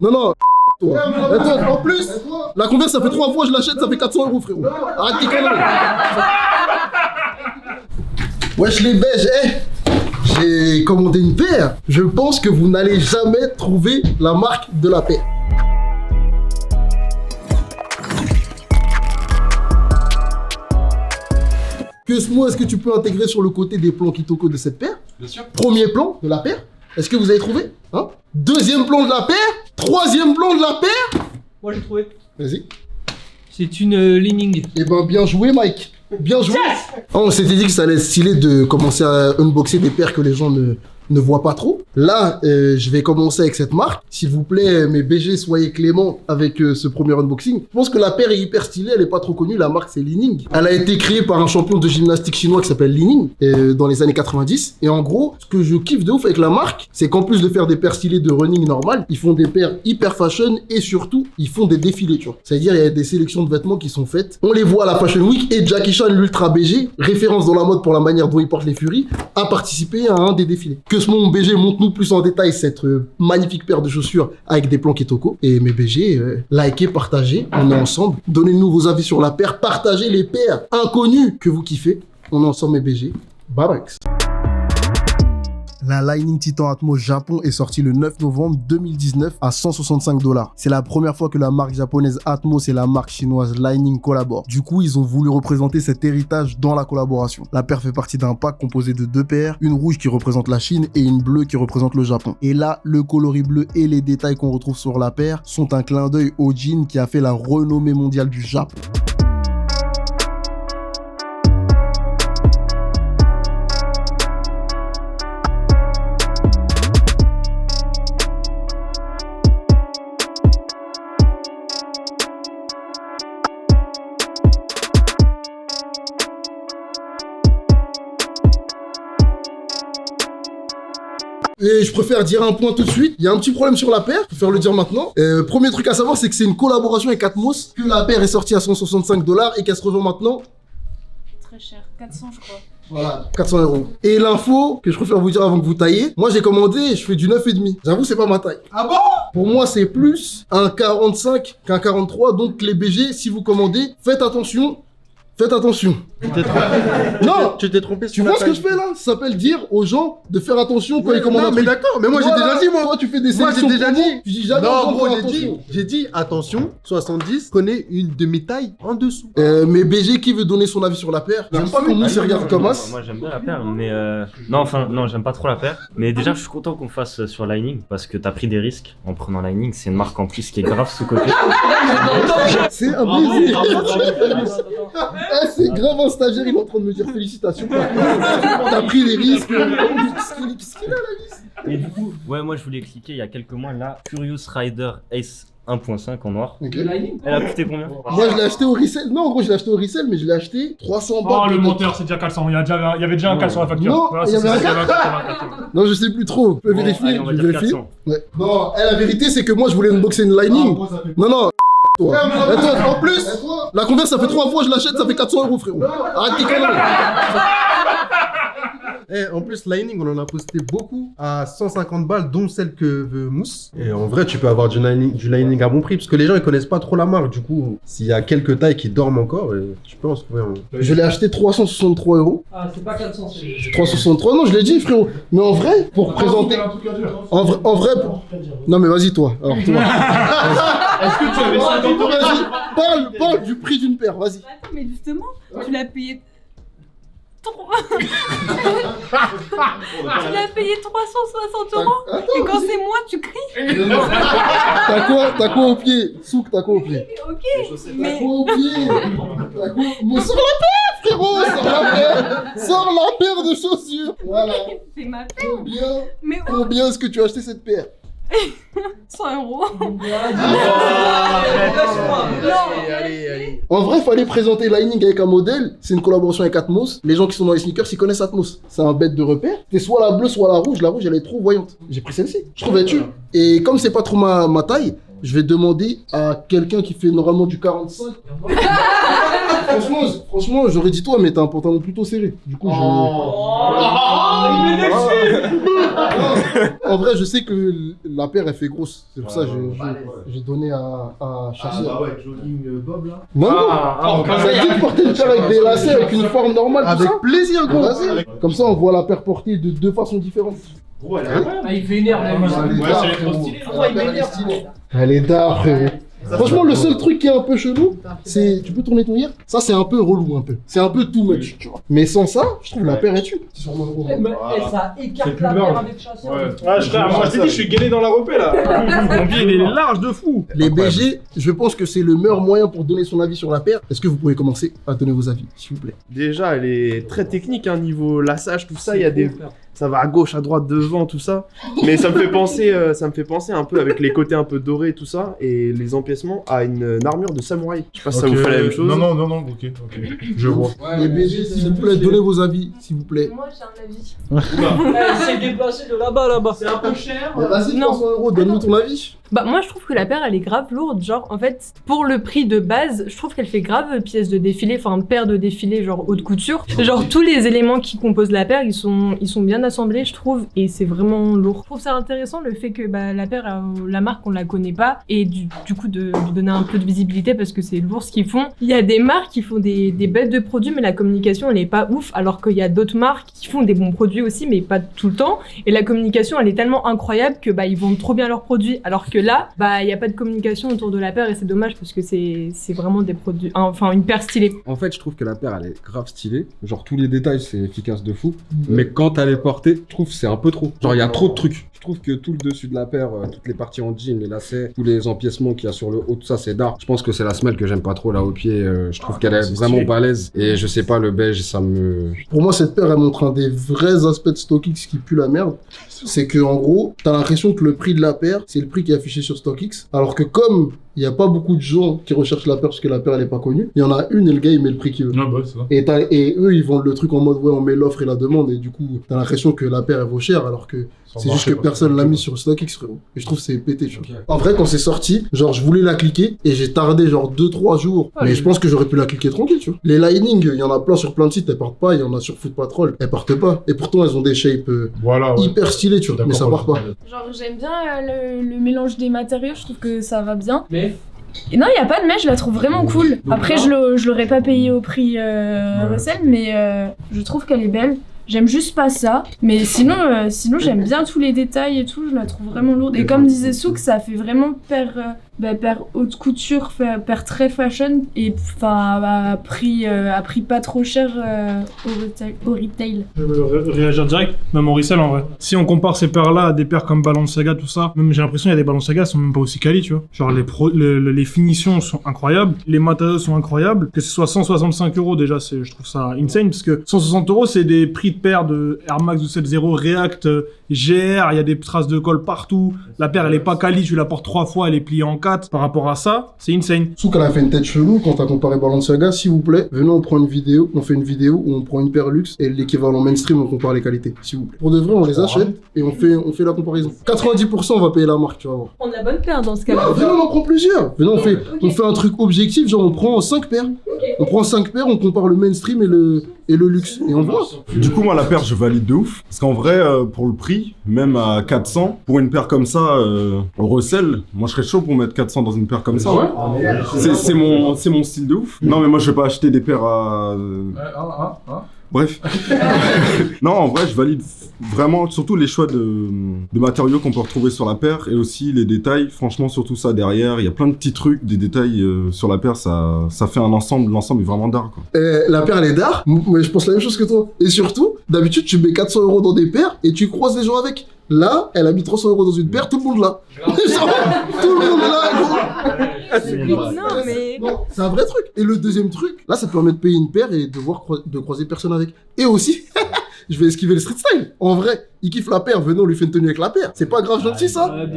Non, non, toi. Et toi, en plus, la Converse, ça fait 3 fois, je l'achète, ça fait 400 €, frérot. Arrête tes conneries. Wesh les beiges, j'ai commandé une paire. Je pense que vous n'allez jamais trouver la marque de la paire. Cosmo, est-ce que tu peux intégrer sur le côté des plans Kitoko de cette paire? Bien sûr. Premier plan de la paire. Est-ce que vous avez trouvé, hein? Deuxième plan de la paire. Troisième plan de la paire. Moi j'ai trouvé. Vas-y. C'est une Li-Ning. Eh ben bien joué Mike. Bien joué. Oh, on s'était dit que ça allait être stylé de commencer à unboxer des paires que les gens ne voient pas trop. Là, je vais commencer avec cette marque. S'il vous plaît, mes BG, soyez cléments avec ce premier unboxing. Je pense que la paire est hyper stylée, elle est pas trop connue. La marque, c'est Li-Ning. Elle a été créée par un champion de gymnastique chinois qui s'appelle Li-Ning dans les années 90. Et en gros, ce que je kiffe de ouf avec la marque, c'est qu'en plus de faire des paires stylées de running normal, ils font des paires hyper fashion et surtout, ils font des défilés, tu vois. C'est-à-dire, il y a des sélections de vêtements qui sont faites. On les voit à la Fashion Week et Jackie Chan, l'Ultra BG, référence dans la mode pour la manière dont il porte les Furies, a participé à un des défilés. Que ce mon BG montre-nous plus en détail cette magnifique paire de chaussures avec des plans Kitoko. Et mes BG, likez, partagez, on est ensemble. Donnez-nous vos avis sur la paire, partagez les paires inconnues que vous kiffez. On est ensemble mes BG. Bye bye. La Li-Ning Titan Atmos Japon est sortie le 9 novembre 2019 à 165 $. C'est la première fois que la marque japonaise Atmos et la marque chinoise Li-Ning collaborent. Du coup, ils ont voulu représenter cet héritage dans la collaboration. La paire fait partie d'un pack composé de 2 paires, une rouge qui représente la Chine et une bleue qui représente le Japon. Et là, le coloris bleu et les détails qu'on retrouve sur la paire sont un clin d'œil au jean qui a fait la renommée mondiale du Japon. Et je préfère dire un point tout de suite, il y a un petit problème sur la paire, je préfère le dire maintenant. Premier truc à savoir, c'est que c'est une collaboration avec Atmos, que la paire est sortie à 165 $ et qu'elle se revend maintenant. Très cher, 400 je crois. Voilà, 400 €. Et l'info que je préfère vous dire avant que vous taillez, moi j'ai commandé, je fais du 9,5. J'avoue, c'est pas ma taille. Ah bon? Pour moi, c'est plus un 45 qu'un 43, donc les BG, si vous commandez, faites attention. Faites attention. Tu t'es trompé. Non, Tu t'es trompé tu sur vois la ce que taille. je fais là? Ça s'appelle dire aux gens de faire attention quand ils commandent un Non, mais truc. d'accord, mais moi j'ai Voilà, déjà dit, moi. Toi, tu fais des Moi j'ai sélections déjà promo, dit. tu dis jamais aux Non, gens de gros, faire attention. j'ai dit attention, 70, connais une demi-taille en dessous. Mais BG, qui veut donner son avis sur la paire? J'aime pas qu'on se regarde comme as. Moi j'aime bien la paire, mais non, j'aime pas trop la paire. Mais déjà, je suis content qu'on fasse sur Li-Ning parce que t'as pris des risques en prenant Li-Ning. C'est une marque en plus qui est grave sous-cotée. C'est un plaisir. C'est grave un stagiaire, il est en train de me dire félicitations. T'as pris des risques. Qu'est-ce qu'il a la liste? Et du coup, ouais, moi je voulais cliquer il y a quelques mois là, Furious Rider Ace 1.5 en noir. Ok. Elle a coûté combien? Moi je l'ai acheté au resell. Non, en gros, je l'ai acheté au resell, mais je l'ai acheté 300 balles. Oh, le peut-être. monteur, c'est déjà 400. Il y avait déjà un 4 sur la facture. Non, Voilà, il y avait un 4. Non, je sais plus trop. Je peux vérifier. allez, on va Je dire vérifie. 400. Ouais. Non, la vérité, c'est que moi je voulais unboxer une Li-Ning. Non, non. Toi. Et toi, en plus, la Converse, ça fait 3 fois, je l'achète, ça fait 400 €, frérot. Arrête tes conneries. En plus, Li-Ning, on en a posté beaucoup à 150 balles, dont celle que veut Mousse. Et en vrai, tu peux avoir du Li-Ning à bon prix, parce que les gens ils connaissent pas trop la marque. Du coup, s'il y a quelques tailles qui dorment encore, tu peux en trouver un. Je l'ai acheté 363 €. Ah, c'est pas 400, c'est 363, non, je l'ai dit, frérot. Mais en vrai, pour présenter. En vrai, non, mais vas-y, toi. Alors, toi. Est-ce que tu avais 50 € Vas-y, parle du prix d'une paire, vas-y. Attends, mais justement, tu l'as payé. Tu l'as payé 360 €. Et quand c'est moi, tu cries. T'as quoi au pied? Souk, t'as quoi au pied? Ok, T'as mais quoi au pied? T'as quoi? Mais sors la paire, frérot! Sors la paire! Sors la paire de chaussures! Voilà. c'est ma paire. Mais oh, Combien est-ce que tu as acheté cette paire? 100 €. Allez. En vrai, fallait présenter Li-Ning avec un modèle. C'est une collaboration avec Atmos. Les gens qui sont dans les sneakers, ils connaissent Atmos. C'est un bête de repère. C'est soit la bleue, soit la rouge. La rouge, elle est trop voyante. J'ai pris celle-ci. Je trouvais tu. Et comme c'est pas trop ma taille, je vais demander à quelqu'un qui fait normalement du 45. Franchement, j'aurais dit toi, mais t'as un pantalon plutôt serré. Du coup, En vrai, je sais que la paire, elle fait grosse. C'est pour ça que j'ai donné à chercher. jogging Bob là. Non, ça dit de porter une paire avec des lacets, avec une forme normale, tout Avec ça. plaisir, gros. Vas-y. Comme ça, on voit la paire portée de deux façons différentes. Gros, elle est Ah, il fait une heure, la musique. Elle est Ouais, d'art, c'est trop frérot. stylé. La paire, elle est stylée. Elle est d'art, frérot. Franchement, le seul truc qui est un peu chelou, c'est. Tu peux tourner ton ear? Ça, c'est un peu relou, un peu. C'est un peu too much, tu vois. Mais sans ça, je trouve la paire est tue. C'est sur mon euro. Ça écarte C'est plus la large. paire avec chasseur. Ouais, frère, moi je t'ai dit, je suis gainé dans la repée là. Mon pied il est large de fou. Les BG, je pense que c'est le meilleur moyen pour donner son avis sur la paire. Est-ce que vous pouvez commencer à donner vos avis, s'il vous plaît? Déjà, elle est très technique, hein, niveau lassage, tout ça. Il y a des, ça va à gauche, à droite, devant, tout ça. Mais ça me fait penser un peu avec les côtés un peu dorés, tout ça, et les empiècements à une armure de samouraï. Je sais pas si ça vous fait la même chose. Non, ok. Je vois. Les BG, s'il vous plaît, donnez vos avis, s'il vous plaît. Moi, j'ai un avis. Elle s'est déplacée de là-bas. C'est un peu cher. Vas-y, Non. 300 euros, donne-nous ton avis. Bah, moi, je trouve que la paire, elle est grave lourde. Genre, en fait, pour le prix de base, je trouve qu'elle fait grave pièce de défilé, enfin, paire de défilé, genre haute couture. Genre, tous les éléments qui composent la paire, ils sont bien assemblés, je trouve, et c'est vraiment lourd. Je trouve ça intéressant le fait que bah, la paire, la marque, on la connaît pas, et du coup, de lui donner un peu de visibilité parce que c'est lourd ce qu'ils font. Il y a des marques qui font des bêtes de produits, mais la communication, elle est pas ouf, alors qu'il y a d'autres marques qui font des bons produits aussi, mais pas tout le temps. Et la communication, elle est tellement incroyable que bah, ils vendent trop bien leurs produits, alors que là, bah, il y a pas de communication autour de la paire et c'est dommage parce que c'est vraiment des produits, enfin une paire stylée. En fait, je trouve que la paire, elle est grave stylée. Genre, tous les détails, c'est efficace de fou. Mais quand elle est portée, je trouve que c'est un peu trop. Genre, il y a trop de trucs. Je trouve que tout le dessus de la paire, toutes les parties en jean, les lacets, tous les empiècements qu'il y a sur le haut, tout ça, c'est d'art. Je pense que c'est la semelle que j'aime pas trop là au pied. Je trouve qu'elle est vraiment balèze. Et je sais pas, le beige, ça me. Pour moi, cette paire, elle montre un des vrais aspects de StockX qui pue la merde. C'est que, en gros, t'as l'impression que le prix de la paire, c'est le prix qui est affiché sur StockX. Alors que comme il n'y a pas beaucoup de gens qui recherchent la paire parce que la paire, elle est pas connue, il y en a une et le gars, il met le prix qu'il veut. Non, bah, c'est ça. Et eux, ils vendent le truc en mode, ouais, on met l'offre et la demande. Et du coup, t'as l'impression que la paire, elle vaut cher. Alors que c'est juste que personne l'a mis sur StockX, frérot. Et je trouve que c'est pété, tu vois. Ok. En vrai, quand c'est sorti, genre, je voulais la cliquer et j'ai tardé genre 2-3 jours. Mais je pense que j'aurais pu la cliquer tranquille, tu vois. Les Lightning, il y en a plein sur plein de sites, elles partent pas. Il y en a sur Foot Patrol, elles partent pas. Et pourtant, elles ont des shapes Voilà, ouais. hyper stylées, tu vois. Mais ça part pas. Genre, j'aime bien le mélange des matériaux, je trouve que ça va bien. Mais Et non, il n'y a pas de mèche, je la trouve vraiment cool. Après, je l'aurais pas payé au prix recel, mais je trouve qu'elle est belle. J'aime juste pas ça, mais sinon j'aime bien tous les détails et tout, je la trouve vraiment lourde. Et comme disait Souk, ça fait vraiment paire haute couture, paire très fashion, et enfin à prix pas trop cher au retail. Je veux réagir direct, même en resell en vrai. Si on compare ces paires-là à des paires comme Balenciaga, tout ça, même j'ai l'impression qu'il y a des Balenciaga qui sont même pas aussi quali, tu vois. Genre les finitions sont incroyables, les matériaux sont incroyables, que ce soit 165 € déjà, je trouve ça insane, parce que 160 € c'est des prix de paire de Air Max 270 React, GR, il y a des traces de colle partout, la paire elle est pas quali, tu la portes 3 fois, elle est pliée en 4, par rapport à ça, c'est insane. Souk, elle a fait une tête chelou quand t'as comparé Balenciaga. S'il vous plaît, venez, on fait une vidéo où on prend une paire luxe et l'équivalent mainstream, on compare les qualités, s'il vous plaît. Pour de vrai, on les achète et on fait la comparaison. 90% on va payer la marque, tu vas voir. On a la bonne paire dans ce cas-là. Venez, on en prend plusieurs. Venez, on fait un truc objectif, genre on prend 5 paires. On prend 5 paires, on compare le mainstream et le luxe. Et on voit. Du coup, moi, la paire, je valide de ouf. Parce qu'en vrai, pour le prix, même à 400, pour une paire comme ça, au recel, moi, je serais chaud pour mettre 400 dans une paire comme ça. C'est mon style de ouf. Non, mais moi, je vais pas acheter des paires à... Bref. Non, en vrai, je valide vraiment, surtout les choix de matériaux qu'on peut retrouver sur la paire et aussi les détails. Franchement, surtout ça derrière, il y a plein de petits trucs, des détails sur la paire, ça fait un ensemble. L'ensemble est vraiment d'art, quoi. La paire, elle est d'art, mais je pense la même chose que toi. Et surtout, d'habitude, tu mets 400 € dans des paires et tu croises les gens avec. Là, elle a mis 300 € dans une paire, tout le monde là. Genre, tout le monde là, gros. Non, mais Non, c'est un vrai truc. Et le deuxième truc, là, ça te permet de payer une paire et de croiser personne avec. Et aussi, je vais esquiver le street style. En vrai, il kiffe la paire, venez, on lui fait une tenue avec la paire. C'est pas grave gentil, ça? Belle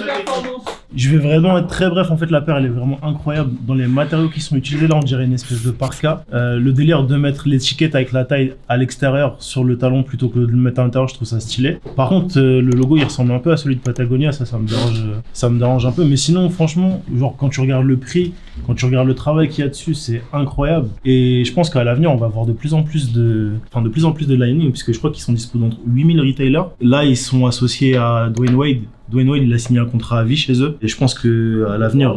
performance. Je Je vais vraiment être très bref. En fait, la paire, elle est vraiment incroyable. Dans les matériaux qui sont utilisés, là, on dirait une espèce de parka. Le délire de mettre l'étiquette avec la taille à l'extérieur sur le talon plutôt que de le mettre à l'intérieur, je trouve ça stylé. Par contre, le logo, il ressemble un peu à celui de Patagonia. Ça me dérange un peu. Mais sinon, franchement, genre, quand tu regardes le prix, quand tu regardes le travail qu'il y a dessus, c'est incroyable. Et je pense qu'à l'avenir, on va avoir de plus en plus de Lightning, puisque je crois qu'ils sont disponibles dans 8000 retailers. Là, ils sont associés à Dwayne Wade. Dwayne Wade, il a signé un contrat à vie chez eux. Et je pense qu'à l'avenir,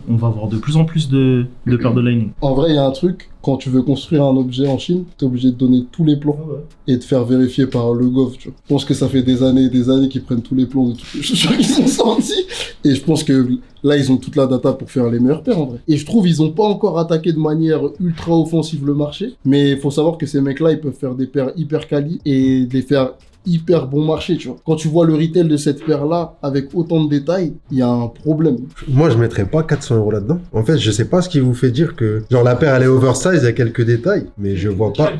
on va avoir de plus en plus de paires de Lightning. En vrai, il y a un truc, quand tu veux construire un objet en Chine, t'es obligé de donner tous les plans et de faire vérifier par le gov, tu vois. Je pense que ça fait des années qu'ils prennent tous les plans de toutes les chaussures qui sont sorties. Et je pense que là, ils ont toute la data pour faire les meilleures paires, en vrai. Et je trouve ils ont pas encore attaqué de manière ultra offensive le marché. Mais il faut savoir que ces mecs-là, ils peuvent faire des paires hyper quali et les faire hyper bon marché, tu vois. Quand tu vois le retail de cette paire-là avec autant de détails, il y a un problème. Moi, je mettrais pas 400 € là-dedans. En fait, je sais pas ce qui vous fait dire que, genre, la paire, elle est oversize, il y a quelques détails, mais je vois pas.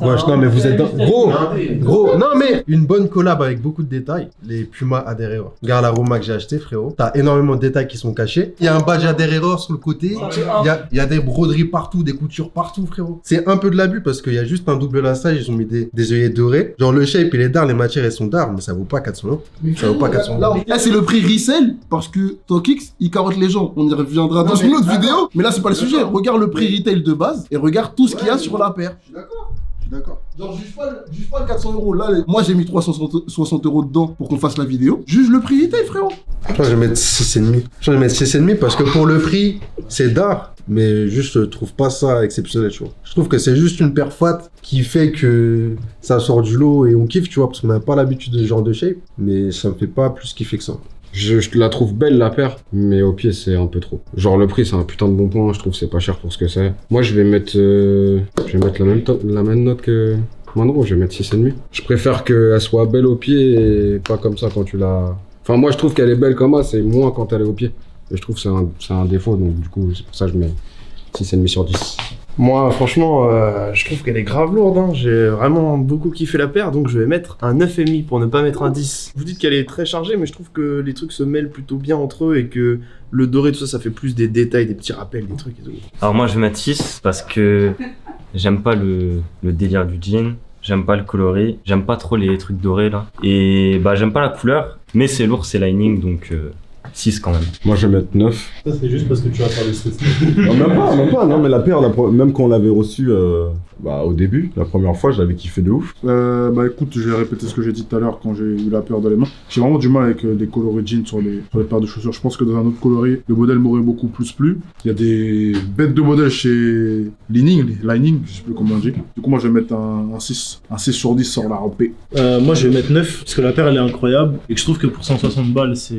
Ouais, non, mais vous êtes dans... Gros, non, mais une bonne collab avec beaucoup de détails. Les Puma Adherero. Regarde la Roma que j'ai acheté, frérot. T'as énormément de détails qui sont cachés. Il y a un badge Adherero sur le côté. Il y a des broderies partout, des coutures partout, frérot. C'est un peu de l'abus parce qu'il y a juste un double lassage. Ils ont mis des œillets dorés. Genre, le shape, il est d'art, les matières, elles sont d'art, mais ça vaut pas 400 €. Ça vaut pas 400 €. Là, c'est le prix resell parce que TalkX, il carotte les gens. On y reviendra dans une autre vidéo. Mais là, c'est pas le sujet. Regarde le prix retail de base et regarde tout ce qu'il y a sur la paire. D'accord. Genre, juge pas le 400 €. Là, moi, j'ai mis 360 € dedans pour qu'on fasse la vidéo. Juge le prix retail, frérot. Je vais mettre 6,5. Je vais mettre 6,5 parce que pour le prix, c'est d'art. Mais juste, je trouve pas ça exceptionnel, tu vois. Je trouve que c'est juste une paire fat qui fait que ça sort du lot et on kiffe, tu vois, parce qu'on n'a pas l'habitude de ce genre de shape. Mais ça me fait pas plus kiffer que ça. Je la trouve belle la paire, mais au pied c'est un peu trop. Genre le prix c'est un putain de bon point, je trouve que c'est pas cher pour ce que c'est. Moi je vais mettre la même note que Mandro, je vais mettre 6,5. Je préfère qu'elle soit belle au pied et pas comme ça quand tu la... Enfin moi je trouve qu'elle est belle comme ça, c'est moins quand elle est au pied. Et je trouve que c'est un défaut, donc du coup c'est pour ça que je mets 6,5 sur 10. Moi, franchement, je trouve qu'elle est grave lourde. Hein. J'ai vraiment beaucoup kiffé la paire, donc je vais mettre un 9,5 pour ne pas mettre un 10. Vous dites qu'elle est très chargée, mais je trouve que les trucs se mêlent plutôt bien entre eux et que le doré, tout ça, ça fait plus des détails, des petits rappels, des trucs et tout. Alors moi, je vais mettre 6 parce que j'aime pas le délire du jean. J'aime pas le coloris. J'aime pas trop les trucs dorés là. Et bah, j'aime pas la couleur, mais c'est lourd, c'est Lightning, donc... 6 quand même. Moi je vais mettre 9. Ça c'est juste parce que tu vas faire le street. Non, même pas, non mais la paire, même quand on l'avait reçue au début, la première fois, je l'avais kiffé de ouf. Bah écoute, je vais répéter ce que j'ai dit tout à l'heure quand j'ai eu la paire dans les mains. J'ai vraiment du mal avec les coloris jeans sur les paires de chaussures. Je pense que dans un autre coloris, le modèle m'aurait beaucoup plus plu. Il y a des bêtes de modèles chez Lightning, je sais plus comment on dit. Du coup moi je vais mettre un 6. Un 6 sur 10 sur la rampée. Moi je vais mettre 9 parce que la paire elle est incroyable et que je trouve que pour 160 balles c'est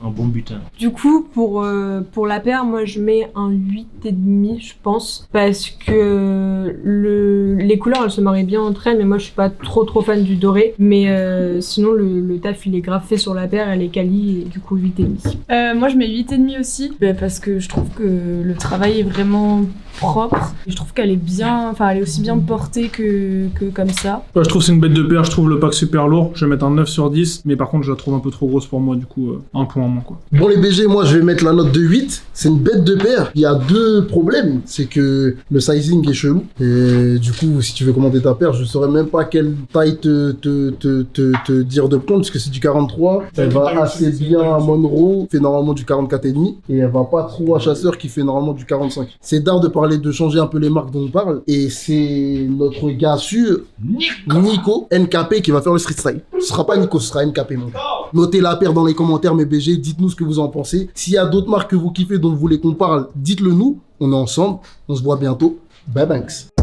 un bon butin. Du coup, pour la paire, moi je mets un 8,5 je pense, parce que les couleurs elles se marient bien entre elles, mais moi je suis pas trop fan du doré, mais sinon le taf il est grave fait sur la paire, elle est quali, et du coup 8,5. Moi je mets 8,5 aussi, parce que je trouve que le travail est vraiment propre, et je trouve qu'elle est bien, enfin elle est aussi bien portée que comme ça. Ouais, je trouve que c'est une bête de paire, je trouve le pack super lourd, je vais mettre un 9 sur 10, mais par contre je la trouve un peu trop grosse pour moi, du coup un point en moins quoi. Bon les BG, moi je vais mettre la note de 8, c'est une bête de paire. Il y a deux problèmes, c'est que le sizing est chelou, et du coup si tu veux commander ta paire, je saurais même pas quelle taille te dire de prendre, parce que c'est du 43, elle va assez bien à Monroe, fait normalement du 44,5, et elle va pas trop à Chasseur qui fait normalement du 45. C'est d'art de parler, de changer un peu les marques dont on parle, et c'est notre gars sûr, Nico, NKP, qui va faire le street style. Ce sera pas Nico, ce sera NKP mon gars. Notez la paire dans les commentaires mes BG, dites-nous ce que vous en pensez. S'il y a d'autres marques que vous kiffez dont vous voulez qu'on parle, dites-le nous, on est ensemble, on se voit bientôt. Bye banks.